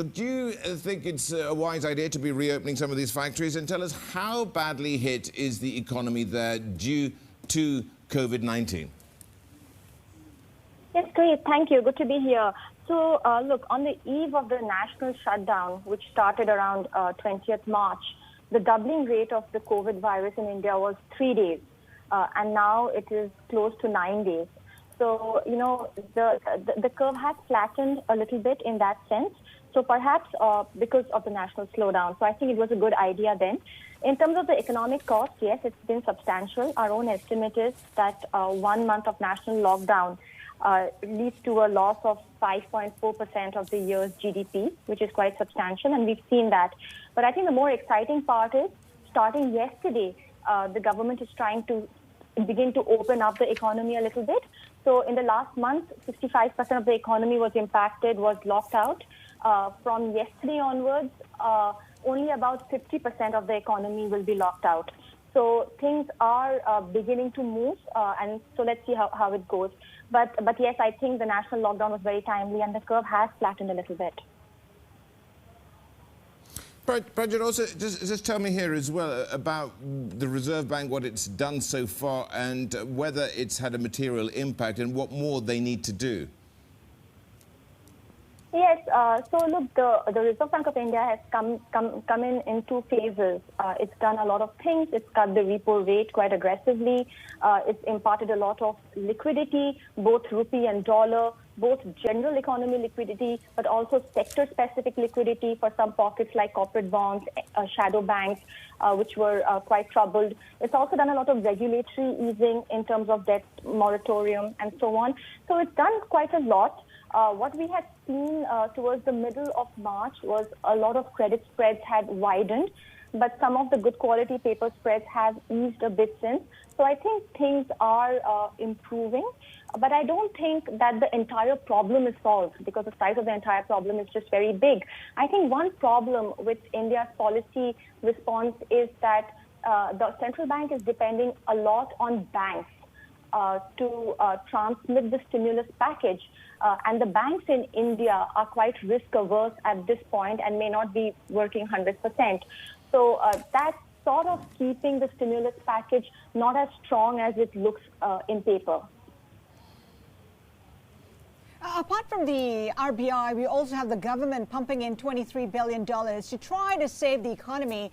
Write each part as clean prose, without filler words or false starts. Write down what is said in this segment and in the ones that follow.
Do you think it's a wise idea to be reopening some of these factories? And tell us, how badly hit is the economy there due to COVID-19? Yes, great. Thank you. Good to be here. So, look, on the eve of the national shutdown, which started around 20th March, the doubling rate of the COVID virus in India was 3 days. And now it is close to 9 days. So, you know, the curve has flattened a little bit in that sense. So perhaps because of the national slowdown. So I think it was a good idea then. In terms of the economic cost, yes, it's been substantial. Our own estimate is that 1 month of national lockdown leads to a loss of 5.4% of the year's GDP, which is quite substantial, and we've seen that. But I think the more exciting part is, starting yesterday, the government is trying to begin to open up the economy a little bit. So in the last month, 65% of the economy was impacted, was locked out. From yesterday onwards, only about 50% of the economy will be locked out. So things are beginning to move, and so let's see how it goes. But yes, I think the national lockdown was very timely, and the curve has flattened a little bit. Pranjal, also just tell me here as well about the Reserve Bank, what it's done so far, and whether it's had a material impact, and what more they need to do. Yes, so look, the Reserve Bank of India has come in 2 phases. It's done a lot of things. It's cut the repo rate quite aggressively. It's imparted a lot of liquidity, both rupee and dollar, both general economy liquidity, but also sector-specific liquidity for some pockets like corporate bonds, shadow banks, which were quite troubled. It's also done a lot of regulatory easing in terms of debt moratorium and so on. So it's done quite a lot. What we had seen towards the middle of March was a lot of credit spreads had widened, but some of the good quality paper spreads have eased a bit since. So I think things are improving, but I don't think that the entire problem is solved, because the size of the entire problem is just very big. I think one problem with India's policy response is that the central bank is depending a lot on banks to transmit the stimulus package. And the banks in India are quite risk averse at this point and may not be working 100%. So that's sort of keeping the stimulus package not as strong as it looks in paper. Apart from the RBI, we also have the government pumping in $23 billion to try to save the economy.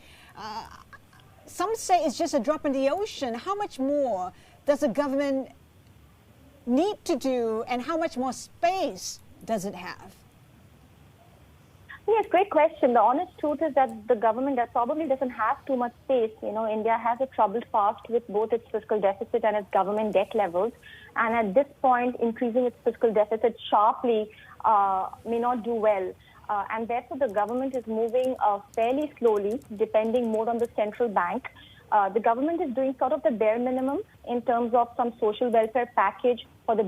Some say it's just a drop in the ocean. How much more does the government need to do, and how much more space does it have? Yes, great question. The honest truth is that the government probably doesn't have too much space. You know, India has a troubled past with both its fiscal deficit and its government debt levels. And at this point, increasing its fiscal deficit sharply may not do well. And therefore, the government is moving fairly slowly, depending more on the central bank. The government is doing sort of the bare minimum in terms of some social welfare package for the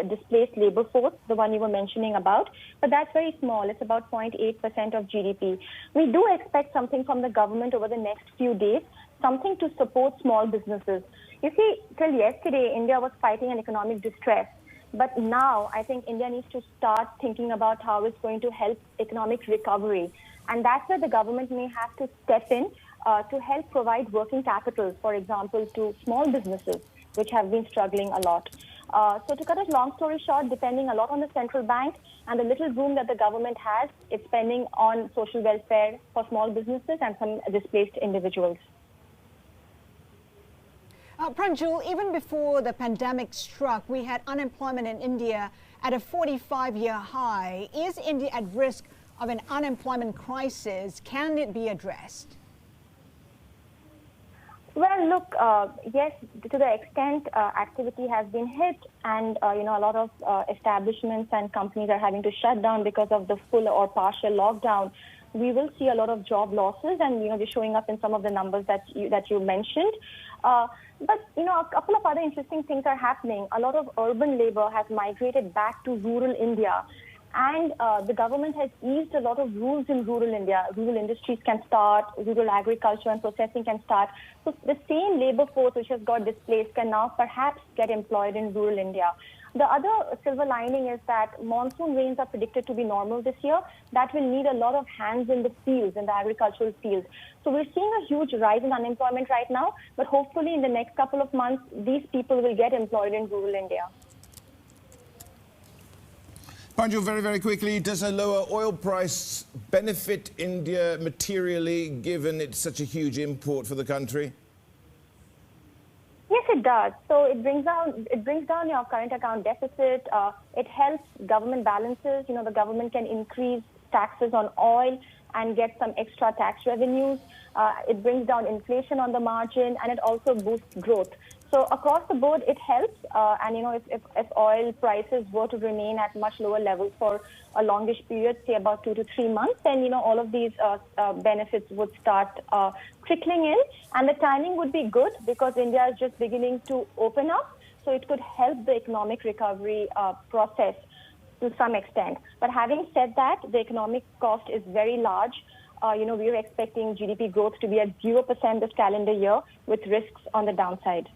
displaced labor force, the one you were mentioning about. But that's very small. It's about 0.8% of GDP. We do expect something from the government over the next few days, something to support small businesses. You see, till yesterday, India was fighting an economic distress. But now I think India needs to start thinking about how it's going to help economic recovery. And that's where the government may have to step in to help provide working capital, for example, to small businesses, which have been struggling a lot. So to cut a long story short, depending a lot on the central bank and the little room that the government has, it's spending on social welfare for small businesses and some displaced individuals. Pranjal, even before the pandemic struck, we had unemployment in India at a 45-year high. Is India at risk of an unemployment crisis? Can it be addressed? Well, look, yes, to the extent activity has been hit, and a lot of establishments and companies are having to shut down because of the full or partial lockdown, we will see a lot of job losses, and they're showing up in some of the numbers that you mentioned. But a couple of other interesting things are happening. A lot of urban labor has migrated back to rural India. And the government has eased a lot of rules in rural India. Rural industries can start, rural agriculture and processing can start. So the same labor force which has got displaced can now perhaps get employed in rural India. The other silver lining is that monsoon rains are predicted to be normal this year. That will need a lot of hands in the fields, in the agricultural fields. So we're seeing a huge rise in unemployment right now, but hopefully in the next couple of months, these people will get employed in rural India. Panju, very, very quickly, does a lower oil price benefit India materially, given it's such a huge import for the country? Yes, it does. So it brings down your current account deficit. It helps government balances. You know, the government can increase taxes on oil and get some extra tax revenues. It brings down inflation on the margin, and it also boosts growth. So across the board, it helps. And, you know, if oil prices were to remain at much lower levels for a longish period, say about 2 to 3 months, then, you know, all of these benefits would start trickling in. And the timing would be good because India is just beginning to open up. So it could help the economic recovery process to some extent. But having said that, the economic cost is very large. You know, we are expecting GDP growth to be at 0% this calendar year with risks on the downside.